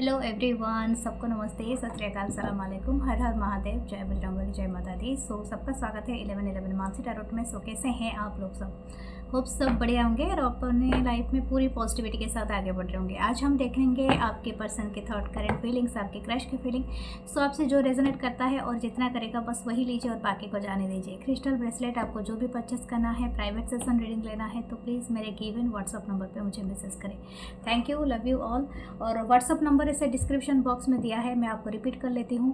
Hello everyone, सबको नमस्ते, सत श्री अकाल, सलाम वालेकुम, हर हर महादेव, जय बजरंगबली, जय माता दी। सबका स्वागत है 11 मानसी टैरोट में। कैसे हैं आप लोग सब? होप सब बढ़िया होंगे और अपने लाइफ में पूरी पॉजिटिविटी के साथ आगे बढ़ रहे होंगे। आज हम देखेंगे आपके पर्सन के थॉट, करंट फीलिंग्स, आपके क्रश की फीलिंग। आपसे जो रेजोनेट करता है और जितना करेगा बस वही लीजिए और बाकी को जाने दीजिए। क्रिस्टल ब्रेसलेट आपको जो भी परचेस करना है, प्राइवेट सेशन रीडिंग लेना है तो प्लीज़ मेरे गिवन व्हाट्सअप नंबर पर मुझे मैसेज करें। Thank you, love you all. और व्हाट्सअप नंबर इसे डिस्क्रिप्शन बॉक्स में दिया है, मैं आपको रिपीट कर लेती हूँ।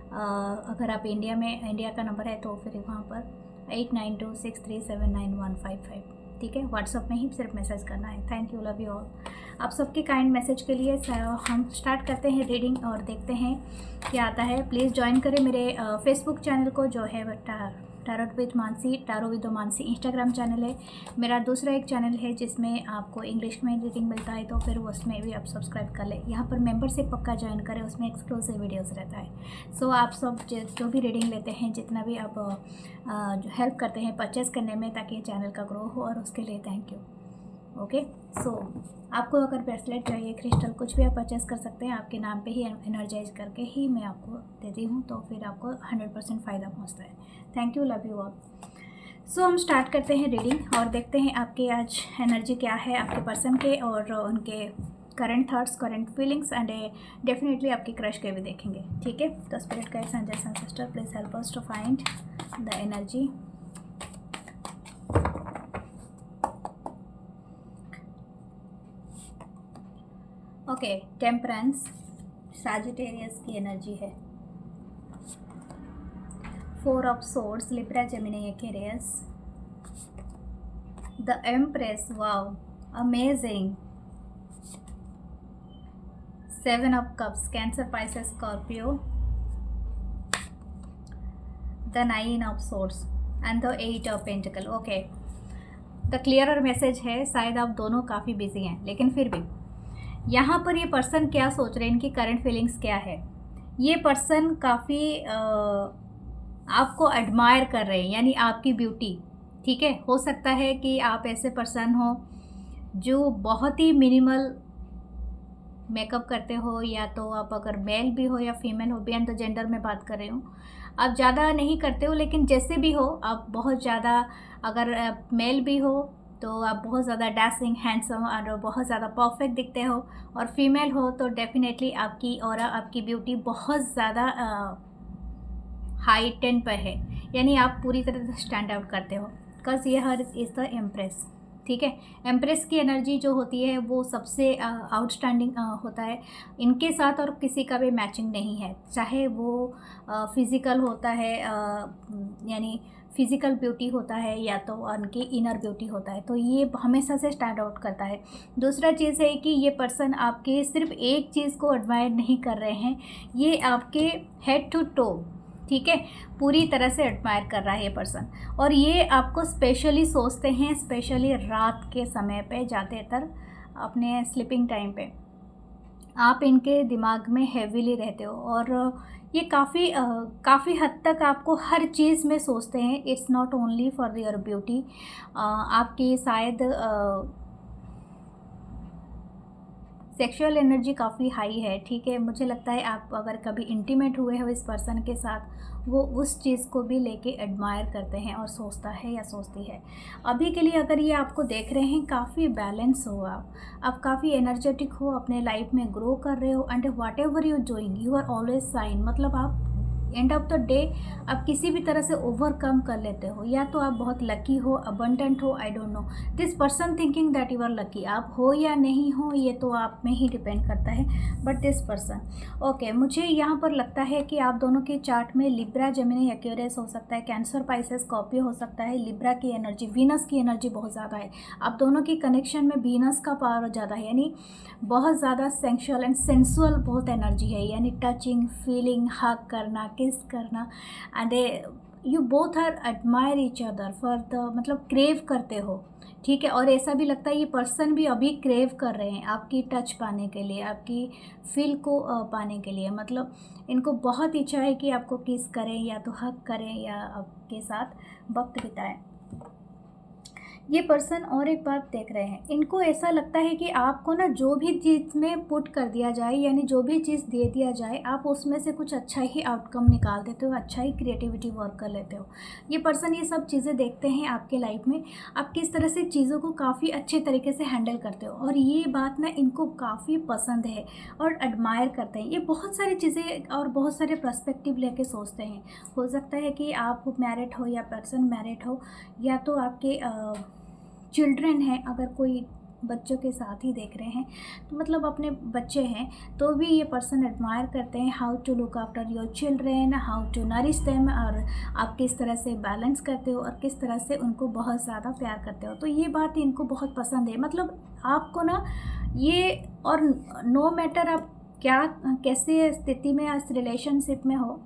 अगर आप इंडिया का नंबर है तो फिर वहाँ पर 8926379155, ठीक है। व्हाट्सअप में ही सिर्फ मैसेज करना है। Thank you, love you all. आप सबके काइंड मैसेज के लिए हम स्टार्ट करते हैं रीडिंग और देखते हैं क्या आता है। प्लीज़ ज्वाइन करें मेरे फेसबुक चैनल को जो है tarot with Mansi, tarot with Mansi Instagram channel है। मेरा दूसरा एक चैनल है जिसमें आपको इंग्लिश में रीडिंग मिलता है तो फिर उसमें भी आप सब्सक्राइब कर लें। यहाँ पर मेंबरशिप पक्का ज्वाइन करें, उसमें एक्सक्लूसिव वीडियोस रहता है। आप सब जो भी रीडिंग लेते हैं, जितना भी आप हेल्प करते हैं परचेस करने में ताकि चैनल का ग्रो हो, और उसके लिए थैंक यू। ओके। आपको अगर ब्रेसलेट चाहिए, क्रिस्टल, कुछ भी आप परचेस कर सकते हैं। आपके नाम पे ही एनर्जाइज करके ही मैं आपको देती हूँ तो फिर आपको 100% फ़ायदा पहुँचता है। Thank you, love you all. हम स्टार्ट करते हैं रीडिंग और देखते हैं आपके आज एनर्जी क्या है आपके पर्सन के, और उनके current thoughts, current feelings and definitely आपकी क्रश के भी देखेंगे, ठीक है। तो spirit guides, angels and sister, please help us to find the energy. Okay, temperance Sagittarius की एनर्जी है। 4 of swords, Libra, Gemini, Aquarius, the empress, wow amazing, 7 of cups, Cancer, Pisces, Scorpio, the 9 of swords and the 8 of pentacle. Okay, the clearer message है, शायद आप दोनों काफ़ी busy हैं, लेकिन फिर भी यहाँ पर ये पर्सन क्या सोच रहे हैं, इनकी करंट फीलिंग्स क्या है। ये पर्सन काफ़ी आपको एडमायर कर रहे हैं, यानी आपकी ब्यूटी, ठीक है। हो सकता है कि आप ऐसे पर्सन हो जो बहुत ही मिनिमल मेकअप करते हो, या तो आप अगर मेल भी हो या फीमेल हो, बियॉन्ड द जेंडर में बात कर रही हूँ। आप ज़्यादा नहीं करते हो, लेकिन जैसे भी हो आप बहुत ज़्यादा, अगर मेल भी हो तो आप बहुत ज़्यादा डैशिंग, हैंडसम और बहुत ज़्यादा परफेक्ट दिखते हो, और फीमेल हो तो डेफिनेटली आपकी ऑरा, आपकी ब्यूटी बहुत ज़्यादा हाई 10 पर है, यानी आप पूरी तरह से स्टैंड आउट करते हो। बिकॉज ये हर इज़ द एम्प्रेस, ठीक है। एम्प्रेस की एनर्जी जो होती है वो सबसे आउटस्टैंडिंग होता है इनके साथ, और किसी का भी मैचिंग नहीं है, चाहे वो फिज़िकल होता है, यानी फिज़िकल ब्यूटी होता है, या तो उनकी इनर ब्यूटी होता है, तो ये हमेशा से स्टैंड आउट करता है। दूसरा चीज़ है कि ये पर्सन आपके सिर्फ एक चीज़ को एडमायर नहीं कर रहे हैं, ये आपके हेड टू टो, ठीक है, पूरी तरह से एडमायर कर रहा है ये पर्सन। और ये आपको स्पेशली सोचते हैं, स्पेशली रात के समय पे, ज़्यादातर अपने स्लीपिंग टाइम पे आप इनके दिमाग में हेवीली रहते हो, और ये काफ़ी हद तक आपको हर चीज़ में सोचते हैं। It's not only for your beauty. आपकी शायद सेक्सुअल एनर्जी काफ़ी हाई है, ठीक है। मुझे लगता है आप अगर कभी इंटीमेट हुए हो इस पर्सन के साथ, वो उस चीज़ को भी लेके एडमायर करते हैं और सोचता है या सोचती है। अभी के लिए अगर ये आपको देख रहे हैं, काफ़ी बैलेंस हो आप काफ़ी एनर्जेटिक हो, अपने लाइफ में ग्रो कर रहे हो, and whatever you doing you are always shine, मतलब आप एंड ऑफ द डे आप किसी भी तरह से ओवरकम कर लेते हो, या तो आप बहुत लकी हो, अबंडेंट हो, I don't know. This person thinking that you are lucky, आप हो या नहीं हो ये तो आप में ही डिपेंड करता है, बट दिस पर्सन, ओके, मुझे यहाँ पर लगता है कि आप दोनों के चार्ट में लिब्रा, जेमिनी, एक्वेरियस हो सकता है, कैंसर, पाइसेस, स्कॉर्पियो हो सकता है। लिब्रा की एनर्जी, वीनस की एनर्जी बहुत ज़्यादा है। आप दोनों की कनेक्शन में वीनस का पावर ज़्यादा है, यानी बहुत ज़्यादा सेंशुअल एंड सेंसुअल बहुत एनर्जी है, यानी टचिंग, फीलिंग, हग करना, किस करना, and you both are admire each other for the, मतलब क्रेव करते हो, ठीक है। और ऐसा भी लगता है ये पर्सन भी अभी क्रेव कर रहे हैं आपकी टच पाने के लिए, आपकी फील को पाने के लिए, मतलब इनको बहुत इच्छा है कि आपको किस करें, या तो हग करें, या आपके साथ वक्त बिताएं। ये पर्सन और एक बात देख रहे हैं, इनको ऐसा लगता है कि आपको ना जो भी चीज़ में पुट कर दिया जाए, यानी जो भी चीज़ दे दिया जाए, आप उसमें से कुछ अच्छा ही आउटकम निकाल देते हो, अच्छा ही क्रिएटिविटी वर्क कर लेते हो। ये पर्सन ये सब चीज़ें देखते हैं आपके लाइफ में, आप किस तरह से चीज़ों को काफ़ी अच्छे तरीके से हैंडल करते हो, और ये बात ना इनको काफ़ी पसंद है और एडमायर करते हैं। ये बहुत सारी चीज़ें और बहुत सारे पर्सपेक्टिव लेके सोचते हैं। हो सकता है कि आप मैरिड हो या पर्सन मैरिड हो, या तो आपके चिल्ड्रन हैं, अगर कोई बच्चों के साथ ही देख रहे हैं तो मतलब अपने बच्चे हैं, तो भी ये पर्सन एडमायर करते हैं how to look after your children, how to nourish them, और आप किस तरह से बैलेंस करते हो और किस तरह से उनको बहुत ज़्यादा प्यार करते हो। तो ये बात इनको बहुत पसंद है। मतलब आपको ना ये, और नो मैटर आप क्या कैसे स्थिति में इस रिलेशनशिप में हो,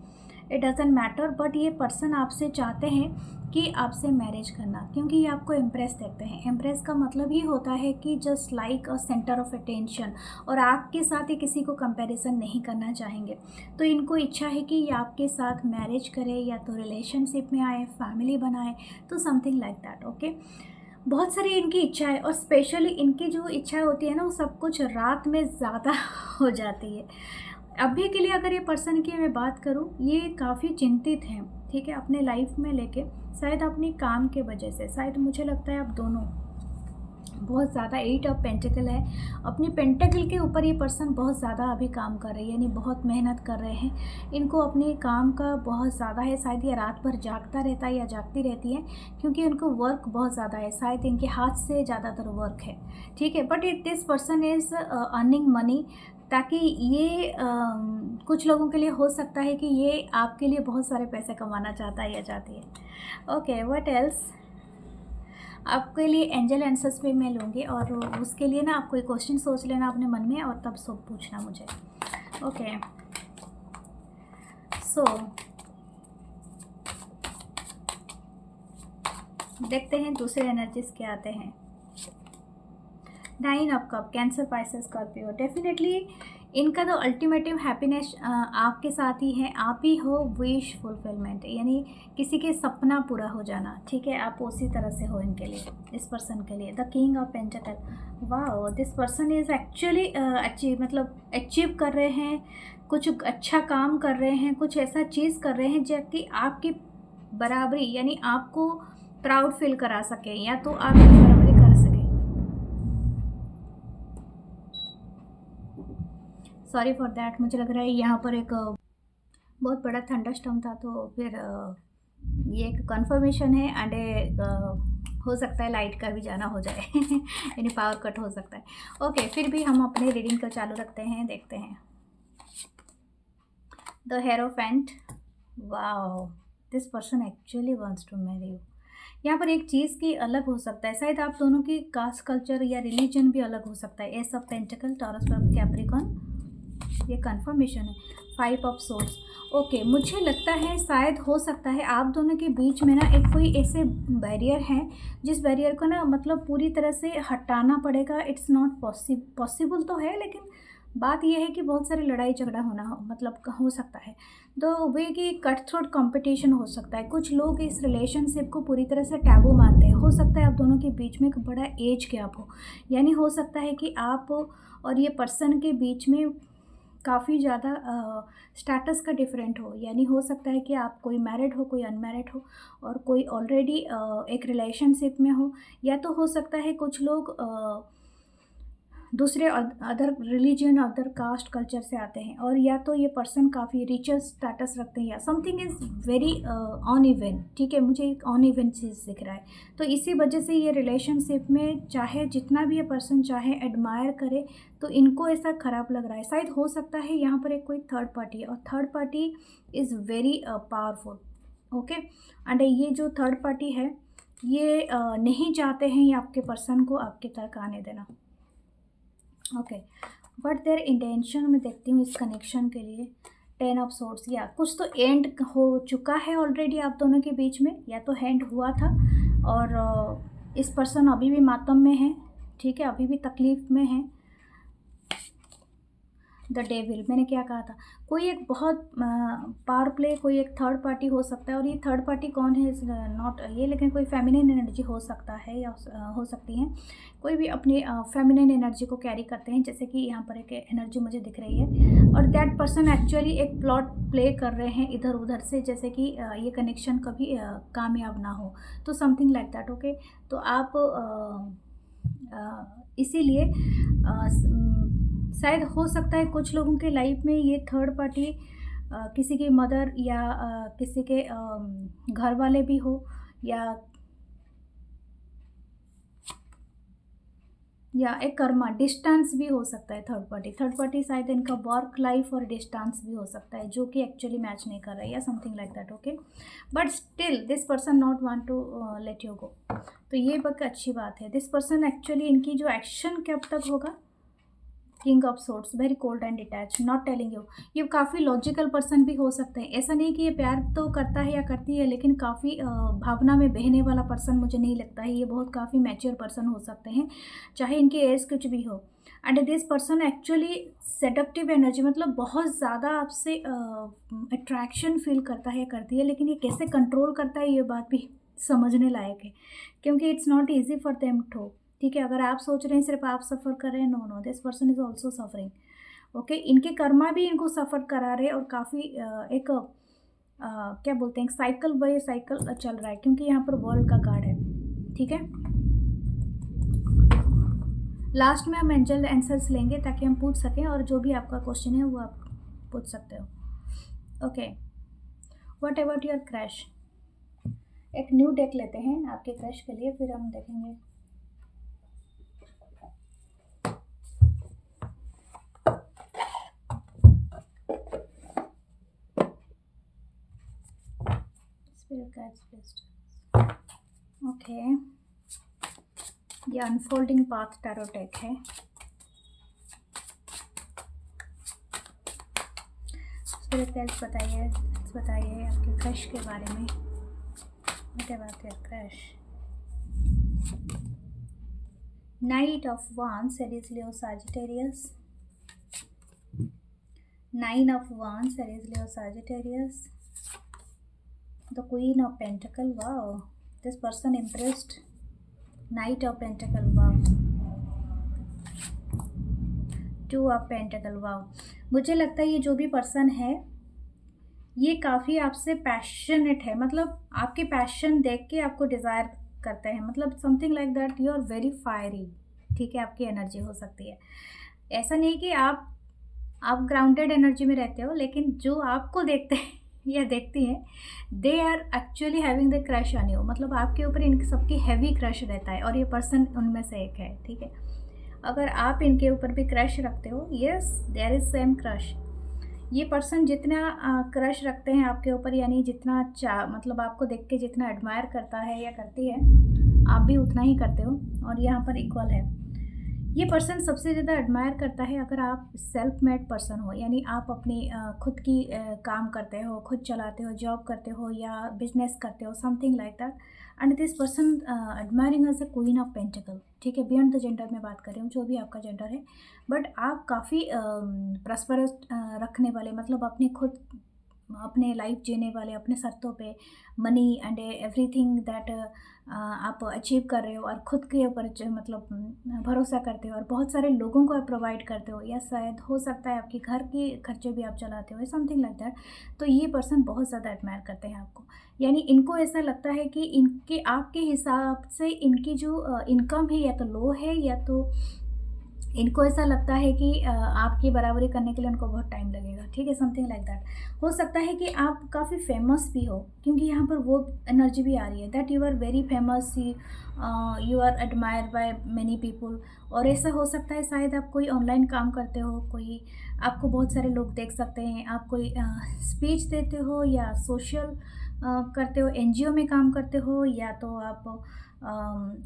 इट डजेंट मैटर, बट ये पर्सन आपसे चाहते हैं कि आपसे मैरिज करना, क्योंकि ये आपको इम्प्रेस देखते हैं। इम्प्रेस का मतलब ही होता है कि just like a centre of attention, और आपके साथ ये किसी को कंपैरिजन नहीं करना चाहेंगे। तो इनको इच्छा है कि ये आपके साथ मैरिज करे, या तो रिलेशनशिप में आए, फैमिली बनाए, तो समथिंग लाइक दैट। ओके, बहुत सारी इनकी इच्छा है, और स्पेशली इनकी जो इच्छा होती है ना, वो सब कुछ रात में ज़्यादा हो जाती है। अभी के लिए अगर ये पर्सन की मैं बात करूँ, ये काफ़ी चिंतित हैं, ठीक है, अपने लाइफ में लेके, शायद अपनी काम के वजह से, शायद मुझे लगता है आप दोनों बहुत ज़्यादा 8 ऑफ पेंटिकल है, अपनी पेंटिकल के ऊपर ये पर्सन बहुत ज़्यादा अभी काम कर रहे हैं, यानी बहुत मेहनत कर रहे हैं। इनको अपने काम का बहुत ज़्यादा है, शायद ये रात भर जागता रहता है या जागती रहती है, क्योंकि उनको वर्क बहुत ज़्यादा है, शायद इनके हाथ से ज़्यादातर वर्क है, ठीक है। But this person is earning money, ताकि ये कुछ लोगों के लिए हो सकता है कि ये आपके लिए बहुत सारे पैसे कमाना चाहता है या चाहती है। ओके, व्हाट एल्स, आपके लिए एंजल आंसर्स भी मैं लूँगी, और उसके लिए ना आप कोई क्वेश्चन सोच लेना अपने मन में, और तब सब पूछना मुझे। ओके, सो देखते हैं दूसरे एनर्जीज क्या आते हैं। 9 of cup, cancer, Pisces, Scorpio. Definitely इनका तो अल्टीमेटिव हैप्पीनेस आपके साथ ही है, आप ही हो विश फुलफिलमेंट, यानी किसी के सपना पूरा हो जाना, ठीक है, आप उसी तरह से हो इनके लिए, इस पर्सन के लिए। The king of pentacle, wow, this person is actually achieve कर रहे हैं, कुछ अच्छा काम कर रहे हैं, कुछ ऐसा चीज़ कर रहे हैं जो कि आपकी बराबरी, यानी आपको प्राउड फील करा सके, या तो आप बराबरी कर सके। सॉरी फॉर दैट, मुझे लग रहा है यहाँ पर एक बहुत बड़ा थंडरस्टॉर्म था, तो फिर ये एक कंफर्मेशन है, एंड हो सकता है लाइट का भी जाना हो जाए यानी पावर कट हो सकता है। ओके, फिर भी हम अपने रीडिंग को चालू रखते हैं, देखते हैं। The hierophant, wow, this person actually wants to marry you. यहाँ पर एक चीज़ की अलग हो सकता है, शायद आप दोनों की कास्ट, कल्चर या रिलीजन भी अलग हो सकता है। S of pentacle, taurus, Capricorn, ये कंफर्मेशन है। 5 ऑफ सोर्स, ओके, मुझे लगता है शायद हो सकता है आप दोनों के बीच में ना एक कोई ऐसे बैरियर है, जिस बैरियर को ना मतलब पूरी तरह से हटाना पड़ेगा। इट्स नॉट पॉसिबल तो है, लेकिन बात यह है कि बहुत सारे लड़ाई झगड़ा होना हो सकता है। तो वे कि कट थ्रोट कंपटीशन हो सकता है। कुछ लोग इस रिलेशनशिप को पूरी तरह से टैबू मानते हैं। हो सकता है आप दोनों के बीच में एक बड़ा एज गैप हो, यानी हो सकता है कि आप और ये पर्सन के बीच में काफ़ी ज़्यादा स्टेटस का डिफरेंट हो, यानी हो सकता है कि आप कोई मैरिड हो, कोई अनमैरिड हो, और कोई ऑलरेडी एक रिलेशनशिप में हो, या तो हो सकता है कुछ लोग दूसरे other religion, other caste, culture से आते हैं, और या तो ये पर्सन काफ़ी रिचर स्टेटस रखते हैं, या something is very on event, ठीक है, मुझे एक ऑन इवेंट चीज़ दिख रहा है। तो इसी वजह से ये रिलेशनशिप में चाहे जितना भी ये पर्सन चाहे एडमायर करे, तो इनको ऐसा ख़राब लग रहा है। शायद हो सकता है यहाँ पर एक कोई थर्ड पार्टी है, और third party is very powerful, okay. And ये जो थर्ड पार्टी है, ये नहीं चाहते हैं ये आपके पर्सन को आपके तक आने देना, ओके। बट देयर इंटेंशन मैं देखती हूँ इस कनेक्शन के लिए। 10 ऑफ सोर्स, या कुछ तो एंड हो चुका है ऑलरेडी आप दोनों के बीच में, या तो एंड हुआ था, और इस पर्सन अभी भी मातम में है, ठीक है, अभी भी तकलीफ़ में है। द डेविल, मैंने क्या कहा था, कोई एक बहुत पावर प्ले, कोई एक थर्ड पार्टी हो सकता है, और ये थर्ड पार्टी कौन है इज नॉट ये, लेकिन कोई फेमिनिन एनर्जी हो सकता है या हो सकती है, कोई भी अपनी फेमिनिन एनर्जी को कैरी करते हैं, जैसे कि यहाँ पर एक एनर्जी मुझे दिख रही है, और दैट पर्सन एक्चुअली एक प्लॉट प्ले कर रहे हैं इधर उधर से, जैसे कि ये कनेक्शन कभी कामयाब ना हो, तो समथिंग लाइक दैट। ओके, तो आप इसीलिए शायद हो सकता है कुछ लोगों के लाइफ में ये थर्ड पार्टी किसी की मदर या किसी के घर वाले भी हो, या एक कर्मा डिस्टेंस भी हो सकता है। थर्ड पार्टी शायद इनका वर्क लाइफ और डिस्टेंस भी हो सकता है, जो कि एक्चुअली मैच नहीं कर रहा है या something like that. Okay, but still this person not want to let you go, तो ये बहुत अच्छी बात है। दिस पर्सन एक्चुअली इनकी जो एक्शन कब तक होगा, king of swords, very cold and detach, not telling you. ये काफ़ी लॉजिकल पर्सन भी हो सकते हैं, ऐसा नहीं कि ये प्यार तो करता है या करती है, लेकिन काफ़ी भावना में बहने वाला पर्सन मुझे नहीं लगता है। ये बहुत काफ़ी मैच्योर पर्सन हो सकते हैं, चाहे इनकी एज कुछ भी हो। And this person actually seductive energy, मतलब बहुत ज़्यादा आपसे अट्रैक्शन फील करता है, करती है, लेकिन ये कैसे कंट्रोल करता है ये बात भी समझने लायक है, क्योंकि it's not easy for them to. ठीक है, अगर आप सोच रहे हैं सिर्फ आप सफ़र कर रहे हैं, no no, this person is also suffering. Okay, इनके कर्मा भी इनको सफ़र करा रहे हैं, और काफ़ी एक क्या बोलते हैं, साइकिल बाय साइकिल चल रहा है, क्योंकि यहाँ पर वर्ल्ड का कार्ड है। ठीक है, लास्ट में हम एंजल आंसर्स लेंगे ताकि हम पूछ सकें, और जो भी आपका क्वेश्चन है वो आप पूछ सकते हो। Okay, what about your crush. एक न्यू डेक लेते हैं आपके क्रश के लिए, फिर हम देखेंगे। ओके, ये अनफोल्डिंग पाथ टैरो डेक है। स्पिरिट गाइड्स बताइए आपके क्रश के बारे में। What about your crush. Night of wands, Aries Leo Sagittarius. Nine of wands, Aries Leo Sagittarius. The queen of pentacle, wow, this person impressed. Night of pentacle, wow. Two of pentacle, wow. मुझे लगता है ये जो भी person है ये काफ़ी आपसे पैशनेट है, मतलब आपके पैशन देख के आपको डिज़ायर करते हैं, मतलब something like that, you are very fiery. ठीक है, आपकी एनर्जी हो सकती है, ऐसा नहीं कि आप ग्राउंडेड एनर्जी में रहते हो, लेकिन जो आपको देखते हैं या देखती हैं, they are actually having the crush on you, मतलब आपके ऊपर इनकी सबकी हैवी क्रश रहता है, और ये पर्सन उनमें से एक है। ठीक है, अगर आप इनके ऊपर भी क्रश रखते हो, yes there is same crush. ये पर्सन जितना क्रश रखते हैं आपके ऊपर, यानी जितना मतलब आपको देख के जितना एडमायर करता है या करती है, आप भी उतना ही करते हो, और यहाँ पर इक्वल है। ये पर्सन सबसे ज़्यादा एडमायर करता है अगर आप सेल्फ मेड पर्सन हो, यानी आप अपनी खुद की काम करते हो, खुद चलाते हो, जॉब करते हो या बिजनेस करते हो, something like that. And this person admiring as a queen of pentacle. ठीक है, बियॉन्ड द जेंडर में बात कर रही हूँ, जो भी आपका जेंडर है, बट आप काफ़ी प्रस्परस रखने वाले, मतलब अपने लाइफ जीने वाले, अपने शर्तों पे मनी एंड एवरीथिंग दैट आप अचीव कर रहे हो, और ख़ुद के ऊपर मतलब भरोसा करते हो, और बहुत सारे लोगों को आप प्रोवाइड करते हो, या शायद हो सकता है आपके घर के खर्चे भी आप चलाते हो, समथिंग लाइक दैट। तो ये पर्सन बहुत ज़्यादा एडमायर करते हैं आपको, यानी इनको ऐसा लगता है कि इनके आपके हिसाब से इनकी जो इनकम है या तो लो है, या तो इनको ऐसा लगता है कि आपकी बराबरी करने के लिए उनको बहुत टाइम लगेगा। ठीक है, समथिंग लाइक दैट। हो सकता है कि आप काफ़ी फेमस भी हो, क्योंकि यहाँ पर वो एनर्जी भी आ रही है that you are very famous, you are admired by many people. और ऐसा हो सकता है शायद आप कोई ऑनलाइन काम करते हो, कोई आपको बहुत सारे लोग देख सकते हैं, आप कोई स्पीच देते हो, या सोशल करते हो, NGO में काम करते हो, या तो आप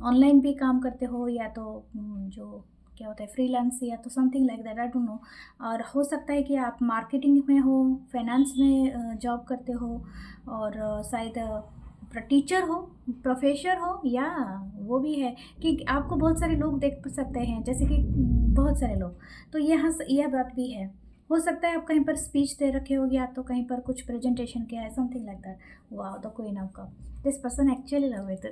ऑनलाइन भी काम करते हो, या तो जो क्या होता है फ्रीलांस, या तो something like that, I don't no. और हो सकता है कि आप मार्केटिंग में हो, फाइनेंस में जॉब करते हो, और शायद टीचर हो, प्रोफेसर हो, या वो भी है कि आपको बहुत सारे लोग देख सकते हैं, जैसे कि बहुत सारे लोग। तो यहाँ यह बात भी है हो सकता है आप कहीं पर स्पीच दे रखे हो या तो कहीं पर कुछ प्रेजेंटेशन किया है, something like that. Wow, the queen of cup, this person actually love it.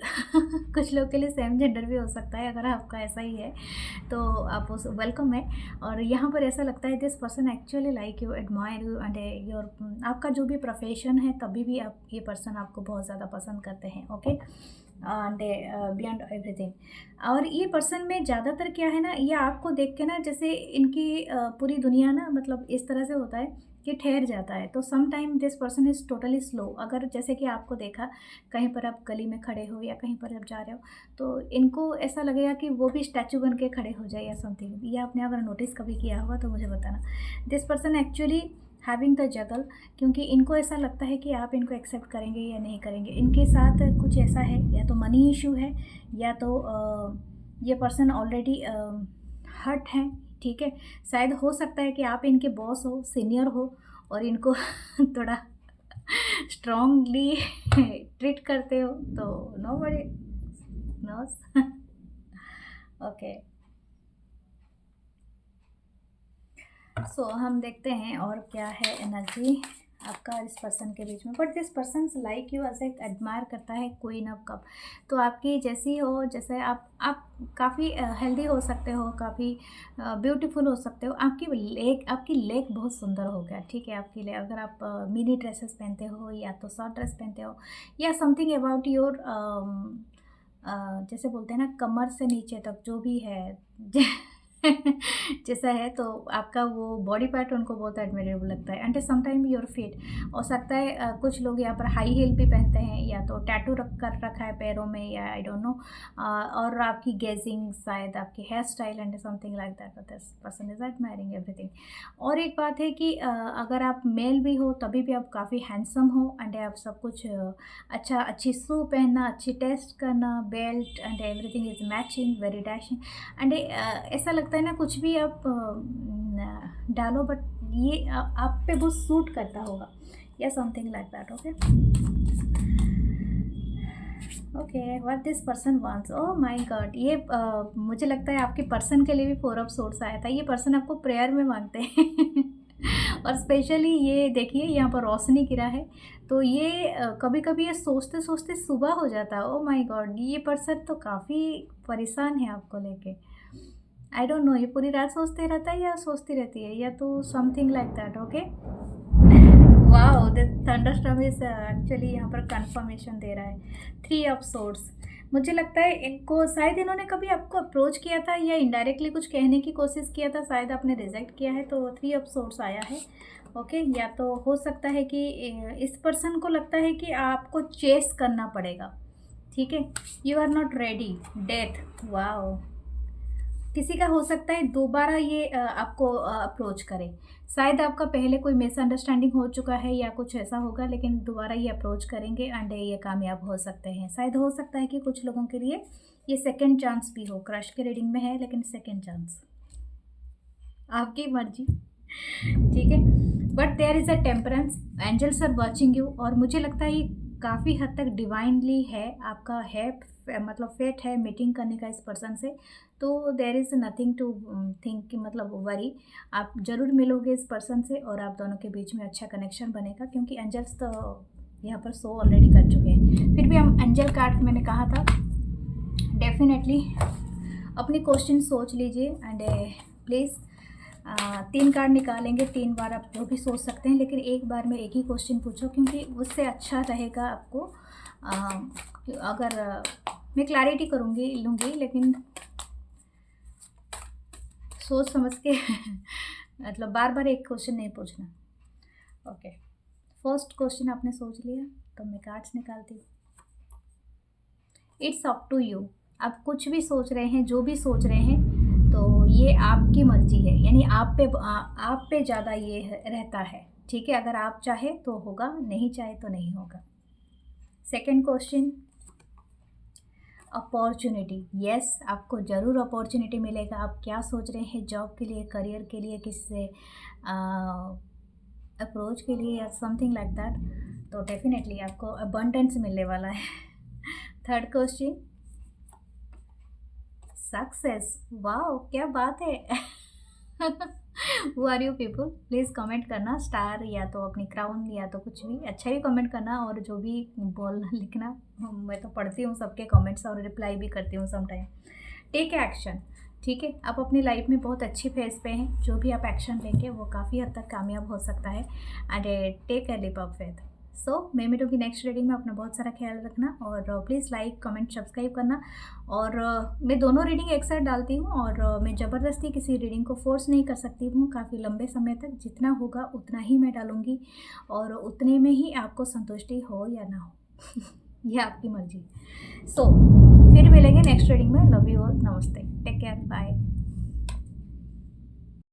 कुछ लोग के लिए सेम जेंडर भी हो सकता है, अगर आपका ऐसा ही है तो आप उस वेलकम है। और यहाँ पर ऐसा लगता है this person actually like you, admire you and your, आपका जो भी प्रोफेशन है तभी भी आप ये पर्सन आपको बहुत ज़्यादा पसंद करते हैं। Okay, and beyond everything. और ये पर्सन में ज़्यादातर क्या है ना, ये आपको देख के ना जैसे इनकी पूरी दुनिया ना मतलब इस तरह से होता है कि ठहर जाता है। तो some time this person is totally slow. अगर जैसे कि आपको देखा कहीं पर आप गली में खड़े हो या कहीं पर आप जा रहे हो तो इनको ऐसा लगेगा कि वो भी स्टैचू बन के खड़े हो जाए या समथिंग। ये आपने अगर नोटिस कभी किया होगा तो मुझे बताना। This person actually having the juggle, क्योंकि इनको ऐसा लगता है कि आप इनको एक्सेप्ट करेंगे या नहीं करेंगे। इनके साथ कुछ ऐसा है, या तो मनी इशू है या तो ये पर्सन ऑलरेडी हर्ट हैं, ठीक है। शायद हो सकता है कि आप इनके बॉस हो, सीनियर हो और इनको थोड़ा स्ट्रांगली ट्रीट करते हो, तो नो बडी नोस। ओके, सो हम देखते हैं और क्या है एनर्जी आपका इस पर्सन के बीच में। But this person like you as admire करता है क्वीन ऑफ कप। तो आपकी जैसी हो, जैसे आप काफ़ी हेल्दी हो सकते हो, काफ़ी ब्यूटीफुल हो सकते हो। आपकी लेग बहुत सुंदर हो गया, ठीक है। आपकी लेग, अगर आप मिनी ड्रेसेस पहनते हो या तो शॉर्ट ड्रेस पहनते हो या समथिंग अबाउट योर, जैसे बोलते हैं ना कमर से नीचे तक जो भी है जैसा है, तो आपका वो बॉडी पार्ट उनको बहुत एडमिरेबल लगता है। एंड समटाइम योर फिट हो सकता है कुछ लोग यहाँ पर हाई हील भी पहनते हैं या तो टैटू रखा है पैरों में, या आई डोंट नो। और आपकी गेजिंग, शायद आपकी hair style and something like that, this person is admiring everything. और एक बात है कि अगर आप मेल भी हो तभी भी आप काफ़ी हैंडसम हो एंड आप सब कुछ अच्छी शू पहनना, अच्छी टेस्ट करना, belt and everything is matching, very dashing. And ऐसा लगता है ना कुछ भी आप डालो बट ये आप पे बहुत सूट करता होगा या something like that. Okay okay, what this person wants, oh my God. ये मुझे लगता है आपके पर्सन के लिए भी 4 ऑफ सोर्स आया था। ये पर्सन आपको प्रेयर में मांगते हैं और स्पेशली ये देखिए यहाँ पर रोशनी गिरा है, तो ये कभी कभी ये सोचते सोचते सुबह हो जाता है। ओह माय गॉड, ये पर्सन तो काफ़ी परेशान है आपको लेके। आई डोंट नो, ये पूरी रात सोचते रहता है या सोचती रहती है, या तो something like that. Okay, wow, the thunderstorm is actually यहाँ पर कंफर्मेशन दे रहा है। 3 ऑफ सोर्स, मुझे लगता है इनको शायद इन्होंने कभी आपको अप्रोच किया था या इनडायरेक्टली कुछ कहने की कोशिश किया था, शायद आपने रिजेक्ट किया है, तो 3 ऑफ सोर्स आया है। ओके, या तो हो सकता है कि इस पर्सन को लगता है कि आपको चेस करना पड़ेगा, ठीक है। You are not ready, death, wow. किसी का हो सकता है दोबारा ये आपको अप्रोच करे। शायद आपका पहले कोई मिसअंडरस्टैंडिंग हो चुका है या कुछ ऐसा होगा, लेकिन दोबारा ये अप्रोच करेंगे एंड ये कामयाब हो सकते हैं। शायद हो सकता है कि कुछ लोगों के लिए ये सेकंड चांस भी हो। क्रश के रीडिंग में है लेकिन सेकंड चांस, आपकी मर्जी, ठीक है। But there is a temperance, angels are watching you. और मुझे लगता है ये काफ़ी हद तक डिवाइनली है, आपका है, मतलब फेट है मीटिंग करने का इस पर्सन से। तो there is nothing to think कि मतलब वरी, आप ज़रूर मिलोगे इस पर्सन से और आप दोनों के बीच में अच्छा कनेक्शन बनेगा, क्योंकि एंजल्स तो यहाँ पर शो ऑलरेडी कर चुके हैं। फिर भी हम एंजल कार्ड मैंने कहा था, डेफिनेटली अपनी क्वेश्चन सोच लीजिए एंड प्लीज़ 3 कार्ड निकालेंगे, 3 बार आप जो भी सोच सकते हैं, लेकिन एक बार में एक ही क्वेश्चन पूछो, क्योंकि उससे अच्छा रहेगा आपको। अगर मैं क्लैरिटी लूँगी, लेकिन सोच समझ के मतलब बार बार एक क्वेश्चन नहीं पूछना। ओके, फर्स्ट क्वेश्चन आपने सोच लिया तो मैं कार्ड्स निकालती हूँ। इट्स अप टू यू, आप कुछ भी सोच रहे हैं, जो भी सोच रहे हैं, तो ये आपकी मर्जी है, यानी आप पे ज़्यादा ये रहता है, ठीक है। अगर आप चाहे तो होगा, नहीं चाहे तो नहीं होगा। सेकंड क्वेश्चन, अपॉर्चुनिटी, यस, आपको ज़रूर अपॉर्चुनिटी मिलेगा। आप क्या सोच रहे हैं, जॉब के लिए, करियर के लिए, किससे अप्रोच के लिए या समथिंग लाइक दैट, तो डेफिनेटली आपको अबंडेंस मिलने वाला है। थर्ड क्वेश्चन, सक्सेस, वाओ क्या बात है। Who are you people, please comment करना, स्टार या तो अपनी क्राउन या तो कुछ भी अच्छा ही कमेंट करना, और जो भी बोलना लिखना, मैं तो पढ़ती हूँ सबके कमेंट्स और रिप्लाई भी करती हूँ समटाइम। टेक एक्शन, ठीक है, आप अपनी लाइफ में बहुत अच्छी फेज पे हैं, जो भी आप एक्शन लेंगे वो काफ़ी हद तक कामयाब हो सकता है। And take a leap of faith. So मैं मिलूँगी नेक्स्ट रीडिंग में, अपना बहुत सारा ख्याल रखना, और प्लीज़ लाइक कमेंट सब्सक्राइब करना। और मैं दोनों रीडिंग एक साथ डालती हूँ, और मैं ज़बरदस्ती किसी रीडिंग को फोर्स नहीं कर सकती हूँ काफ़ी लंबे समय तक, जितना होगा उतना ही मैं डालूँगी, और उतने में ही आपको संतुष्टि हो या ना हो ये आपकी मर्जी। सो फिर मिलेंगे नेक्स्ट रीडिंग में। लव यू ऑल, नमस्ते, टेक केयर, बाय।